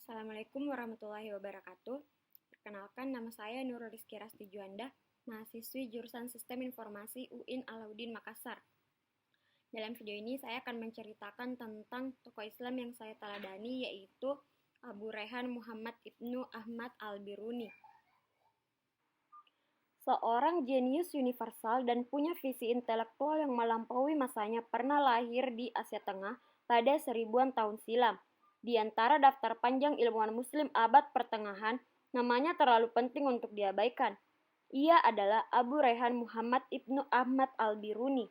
Assalamualaikum warahmatullahi wabarakatuh. Perkenalkan, nama saya Nurul Rizky Rasti Juanda, mahasiswi jurusan Sistem Informasi UIN Alauddin Makassar. Dalam video ini saya akan menceritakan tentang tokoh Islam yang saya teladani, yaitu Abu Rayhan Muhammad Ibnu Ahmad Al-Biruni. Seorang jenius universal dan punya visi intelektual yang melampaui masanya, pernah lahir di Asia Tengah pada seribuan tahun silam. Di antara daftar panjang ilmuwan muslim abad pertengahan, namanya terlalu penting untuk diabaikan. Ia adalah Abu Rayhan Muhammad Ibnu Ahmad Al-Biruni.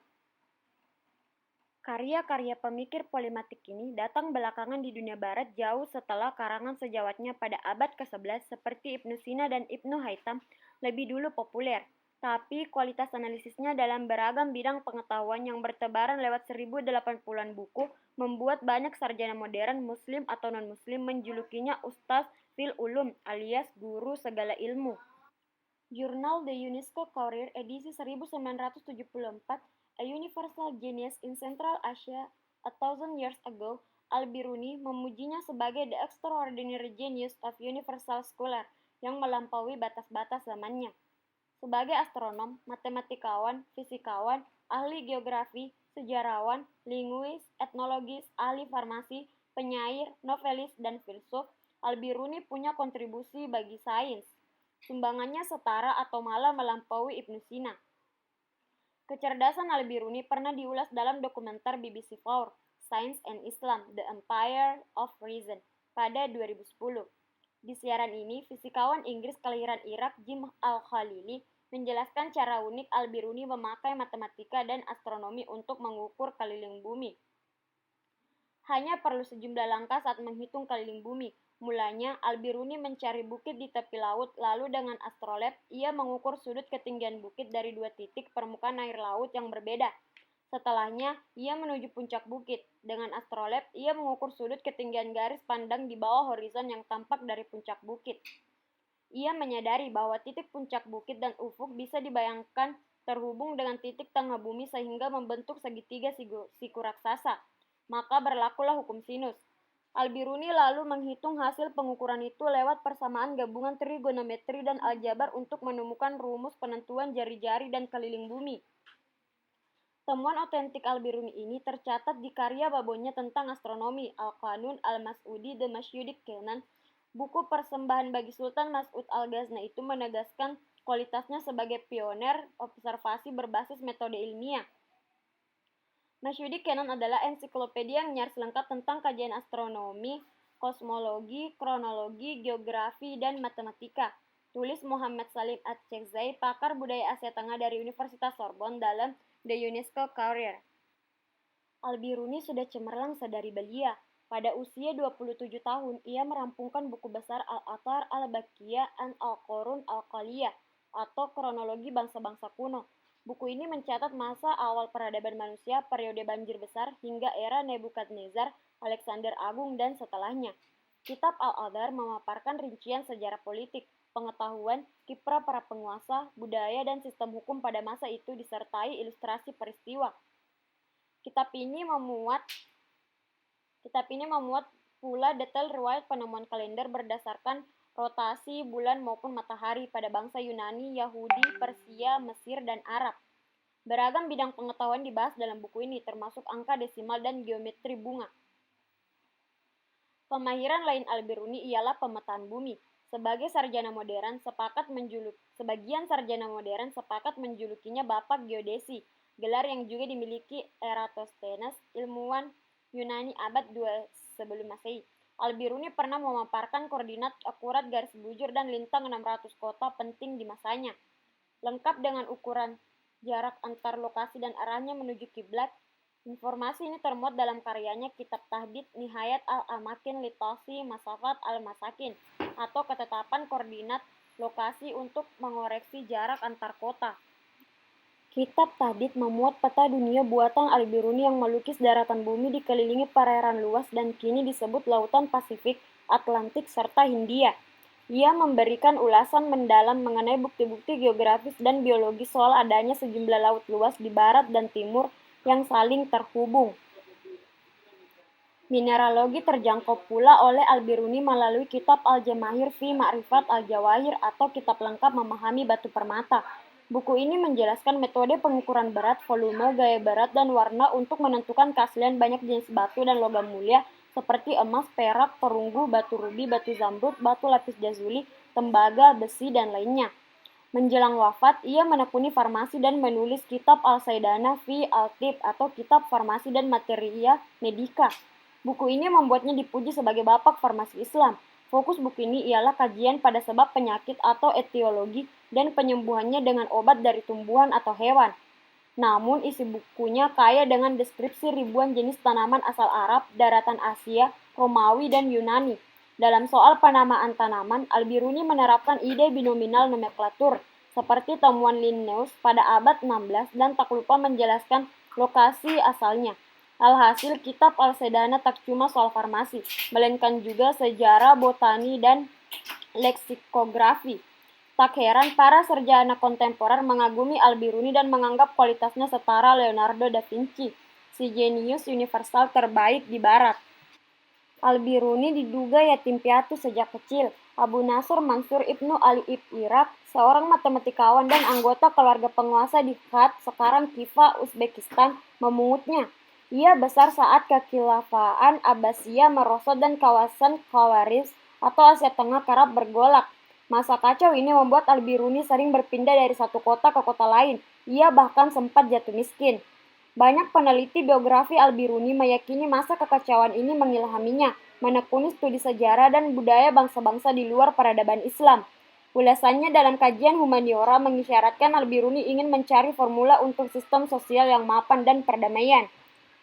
Karya-karya pemikir polimatik ini datang belakangan di dunia barat jauh setelah karangan sejawatnya pada abad ke-11 seperti Ibnu Sina dan Ibnu Haytham lebih dulu populer. Tapi kualitas analisisnya dalam beragam bidang pengetahuan yang bertebaran lewat 1080-an buku membuat banyak sarjana modern muslim atau non-muslim menjulukinya Ustaz fil Ulum alias guru segala ilmu. Jurnal The UNESCO Courier edisi 1974, A Universal Genius in Central Asia, A Thousand Years Ago, Al-Biruni memujinya sebagai the extraordinary genius of universal scholar yang melampaui batas-batas zamannya. Sebagai astronom, matematikawan, fisikawan, ahli geografi, sejarawan, linguis, etnologis, ahli farmasi, penyair, novelis, dan filsuf, Al-Biruni punya kontribusi bagi sains. Sumbangannya setara atau malah melampaui Ibnu Sina. Kecerdasan Al-Biruni pernah diulas dalam dokumenter BBC 4, Science and Islam, The Empire of Reason, pada 2010. Di siaran ini, fisikawan Inggris kelahiran Irak Jim Al-Khalili menjelaskan cara unik Al-Biruni memakai matematika dan astronomi untuk mengukur keliling bumi. Hanya perlu sejumlah langkah saat menghitung keliling bumi. Mulanya, Al-Biruni mencari bukit di tepi laut, lalu dengan astrolab, ia mengukur sudut ketinggian bukit dari dua titik permukaan air laut yang berbeda. Setelahnya, ia menuju puncak bukit. Dengan astrolab, ia mengukur sudut ketinggian garis pandang di bawah horizon yang tampak dari puncak bukit. Ia menyadari bahwa titik puncak bukit dan ufuk bisa dibayangkan terhubung dengan titik tengah bumi sehingga membentuk segitiga siku raksasa. Maka berlakulah hukum sinus. Al-Biruni lalu menghitung hasil pengukuran itu lewat persamaan gabungan trigonometri dan aljabar untuk menemukan rumus penentuan jari-jari dan keliling bumi. Temuan otentik Al-Biruni ini tercatat di karya babonnya tentang astronomi, Al-Qanun Al-Mas'udi The Mas'udic Canon. Buku persembahan bagi Sultan Mas'ud Al-Ghazna itu menegaskan kualitasnya sebagai pioner observasi berbasis metode ilmiah. Mas'udic Canon adalah ensiklopedia yang nyaris lengkap tentang kajian astronomi, kosmologi, kronologi, geografi, dan matematika. Tulis Muhammad Salim At-Chekzai, pakar budaya Asia Tengah dari Universitas Sorbonne dalam The UNESCO Courier. Al-Biruni sudah cemerlang sedari belia. Pada usia 27 tahun, ia merampungkan buku besar Al-Athar Al-Baqiyah and Al-Qurun Al-Qaliyah atau kronologi bangsa-bangsa kuno. Buku ini mencatat masa awal peradaban manusia, periode banjir besar, hingga era Nebukadnezar, Alexander Agung, dan setelahnya. Kitab Al-Athar memaparkan rincian sejarah politik, pengetahuan, kiprah para penguasa, budaya, dan sistem hukum pada masa itu disertai ilustrasi peristiwa. Kitab ini memuat pula detail riwayat penemuan kalender berdasarkan rotasi bulan maupun matahari pada bangsa Yunani, Yahudi, Persia, Mesir, dan Arab. Beragam bidang pengetahuan dibahas dalam buku ini, termasuk angka desimal dan geometri bunga. Pemahiran lain Al-Biruni ialah pemetaan bumi. Sebagian sarjana modern sepakat menjulukinya Bapak Geodesi, gelar yang juga dimiliki Eratosthenes, ilmuwan Yunani abad 2 sebelum Masehi. Al-Biruni pernah memaparkan koordinat akurat garis bujur dan lintang 600 kota penting di masanya, lengkap dengan ukuran jarak antar lokasi dan arahnya menuju kiblat. Informasi ini termuat dalam karyanya Kitab Tahdid Nihayat Al-Amakin Litasi Masafat Al-Masakin atau ketetapan koordinat lokasi untuk mengoreksi jarak antar kota. Kitab Tahdid memuat peta dunia buatan Al-Biruni yang melukis daratan bumi dikelilingi perairan luas dan kini disebut Lautan Pasifik, Atlantik, serta Hindia. Ia memberikan ulasan mendalam mengenai bukti-bukti geografis dan biologis soal adanya sejumlah laut luas di barat dan timur yang saling terhubung. Mineralogi terjangkau pula oleh Al-Biruni melalui kitab Al-Jamahir fi Ma'rifat Al-Jawahir atau kitab lengkap memahami batu permata. Buku ini menjelaskan metode pengukuran berat, volume, gaya berat, dan warna untuk menentukan keaslian banyak jenis batu dan logam mulia seperti emas, perak, perunggu, batu rubi, batu zamrud, batu lapis lazuli, tembaga, besi, dan lainnya. Menjelang wafat, ia menekuni farmasi dan menulis kitab Al-Saidana fi Al-Tib atau kitab farmasi dan materia medika. Buku ini membuatnya dipuji sebagai bapak farmasi Islam. Fokus buku ini ialah kajian pada sebab penyakit atau etiologi dan penyembuhannya dengan obat dari tumbuhan atau hewan. Namun isi bukunya kaya dengan deskripsi ribuan jenis tanaman asal Arab, daratan Asia, Romawi, dan Yunani. Dalam soal penamaan tanaman, Al-Biruni menerapkan ide binominal nomenklatur, seperti temuan Linnaeus pada abad 16 dan tak lupa menjelaskan lokasi asalnya. Alhasil, kitab Al-Sedana tak cuma soal farmasi, melainkan juga sejarah, botani, dan leksikografi. Tak heran para sarjana kontemporer mengagumi Al-Biruni dan menganggap kualitasnya setara Leonardo da Vinci, si jenius universal terbaik di barat. Al-Biruni diduga yatim piatu sejak kecil. Abu Nasr Mansur Ibnu Ali ibn Iraq, seorang matematikawan dan anggota keluarga penguasa di Khat, sekarang Khiva, Uzbekistan, memungutnya. Ia besar saat kekhilafaan Abbasiyah merosot dan kawasan Khawarizm atau Asia Tengah kerap bergolak. Masa kacau ini membuat Al-Biruni sering berpindah dari satu kota ke kota lain. Ia bahkan sempat jatuh miskin. Banyak peneliti biografi Al-Biruni meyakini masa kekacauan ini mengilhaminya, menekuni studi sejarah dan budaya bangsa-bangsa di luar peradaban Islam. Ulasannya dalam kajian humaniora mengisyaratkan Al-Biruni ingin mencari formula untuk sistem sosial yang mapan dan perdamaian.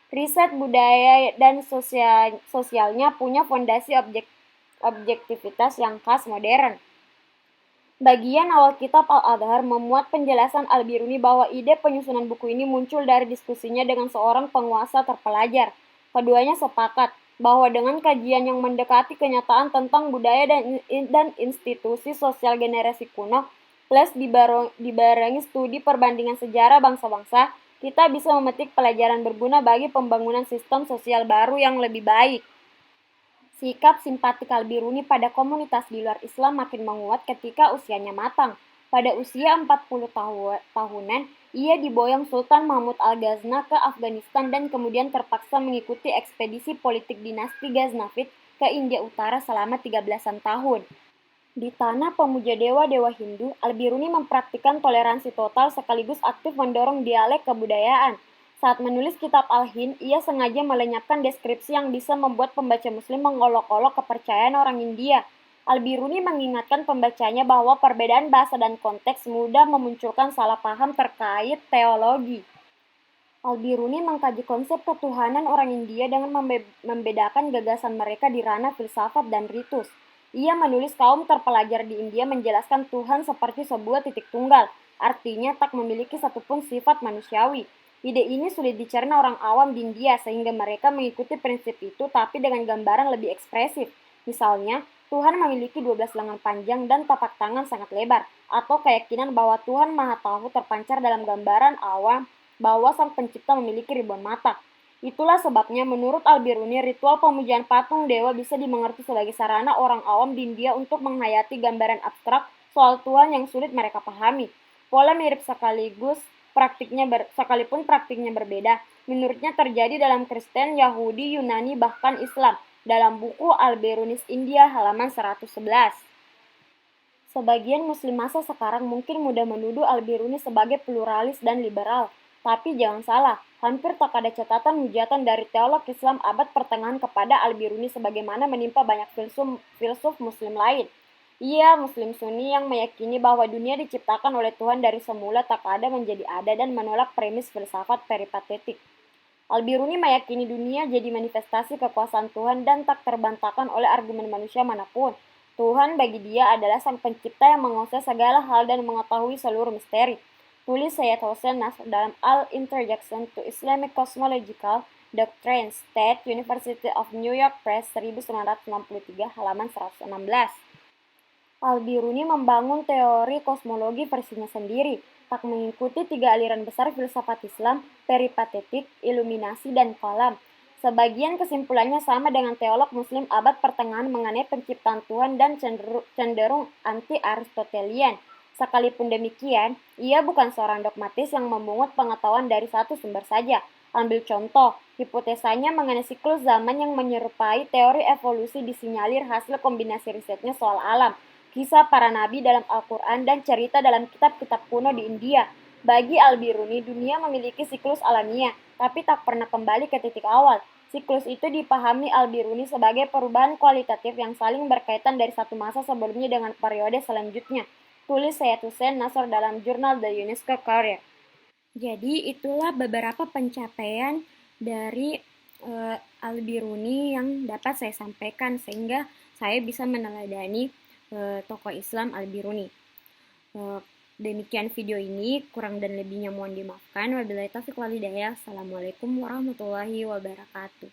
Riset budaya dan sosialnya punya fondasi objektivitas yang khas modern. Bagian awal kitab Al-Adhar memuat penjelasan Al-Biruni bahwa ide penyusunan buku ini muncul dari diskusinya dengan seorang penguasa terpelajar. Keduanya sepakat bahwa dengan kajian yang mendekati kenyataan tentang budaya dan institusi sosial generasi kuno, plus dibarengi studi perbandingan sejarah bangsa-bangsa, kita bisa memetik pelajaran berguna bagi pembangunan sistem sosial baru yang lebih baik. Sikap simpatik Al-Biruni pada komunitas di luar Islam makin menguat ketika usianya matang. Pada usia 40 tahunan, ia diboyong Sultan Mahmud Al-Ghazna ke Afghanistan dan kemudian terpaksa mengikuti ekspedisi politik dinasti Ghaznavid ke India Utara selama 13-an tahun. Di tanah pemuja dewa-dewa Hindu, Al-Biruni mempraktikkan toleransi total sekaligus aktif mendorong dialek kebudayaan. Saat menulis kitab Al-Hind, ia sengaja melenyapkan deskripsi yang bisa membuat pembaca muslim mengolok-olok kepercayaan orang India. Al-Biruni mengingatkan pembacanya bahwa perbedaan bahasa dan konteks mudah memunculkan salah paham terkait teologi. Al-Biruni mengkaji konsep ketuhanan orang India dengan membedakan gagasan mereka di ranah filsafat dan ritus. Ia menulis kaum terpelajar di India menjelaskan Tuhan seperti sebuah titik tunggal, artinya tak memiliki satupun sifat manusiawi. Ide ini sulit dicerna orang awam di India sehingga mereka mengikuti prinsip itu tapi dengan gambaran lebih ekspresif. Misalnya, Tuhan memiliki 12 lengan panjang dan tapak tangan sangat lebar, atau keyakinan bahwa Tuhan Maha Tahu terpancar dalam gambaran awam bahwa Sang Pencipta memiliki ribuan mata. Itulah sebabnya menurut Al-Biruni ritual pemujaan patung dewa bisa dimengerti sebagai sarana orang awam di India untuk menghayati gambaran abstrak soal Tuhan yang sulit mereka pahami. Pola mirip sekalipun praktiknya berbeda, menurutnya terjadi dalam Kristen, Yahudi, Yunani, bahkan Islam, dalam buku Al-Birunis India halaman 111. Sebagian muslim masa sekarang mungkin mudah menuduh Al-Biruni sebagai pluralis dan liberal, tapi jangan salah, hampir tak ada catatan hujatan dari teolog Islam abad pertengahan kepada Al-Biruni sebagaimana menimpa banyak filsuf muslim lain. Ia Muslim Sunni yang meyakini bahwa dunia diciptakan oleh Tuhan dari semula tak ada menjadi ada dan menolak premis filsafat peripatetik. Al-Biruni meyakini dunia jadi manifestasi kekuasaan Tuhan dan tak terbantahkan oleh argumen manusia manapun. Tuhan bagi dia adalah sang pencipta yang menguasai segala hal dan mengetahui seluruh misteri. Tulis Sayyid Hossein Nasr dalam Al-Introduction to Islamic Cosmological Doctrines, State University of New York Press 1963 halaman 116. Al-Biruni membangun teori kosmologi versinya sendiri, tak mengikuti 3 aliran besar filsafat Islam, peripatetik, iluminasi, dan kalam. Sebagian kesimpulannya sama dengan teolog Muslim abad pertengahan mengenai penciptaan Tuhan dan cenderung anti-Aristotelian. Sekalipun demikian, ia bukan seorang dogmatis yang memungut pengetahuan dari satu sumber saja. Ambil contoh, hipotesanya mengenai siklus zaman yang menyerupai teori evolusi disinyalir hasil kombinasi risetnya soal alam, kisah para nabi dalam Al-Quran, dan cerita dalam kitab-kitab kuno di India. Bagi Al-Biruni, dunia memiliki siklus alamiah, tapi tak pernah kembali ke titik awal. Siklus itu dipahami Al-Biruni sebagai perubahan kualitatif yang saling berkaitan dari satu masa sebelumnya dengan periode selanjutnya. Tulis Syed Hussein Nasr dalam jurnal The UNESCO Career. Jadi itulah beberapa pencapaian dari Al-Biruni yang dapat saya sampaikan sehingga saya bisa meneladani tokoh Islam Al-Biruni. Demikian video ini, kurang dan lebihnya mohon dimaafkan. Wabillahi taufiq wal hidayah. Assalamualaikum warahmatullahi wabarakatuh.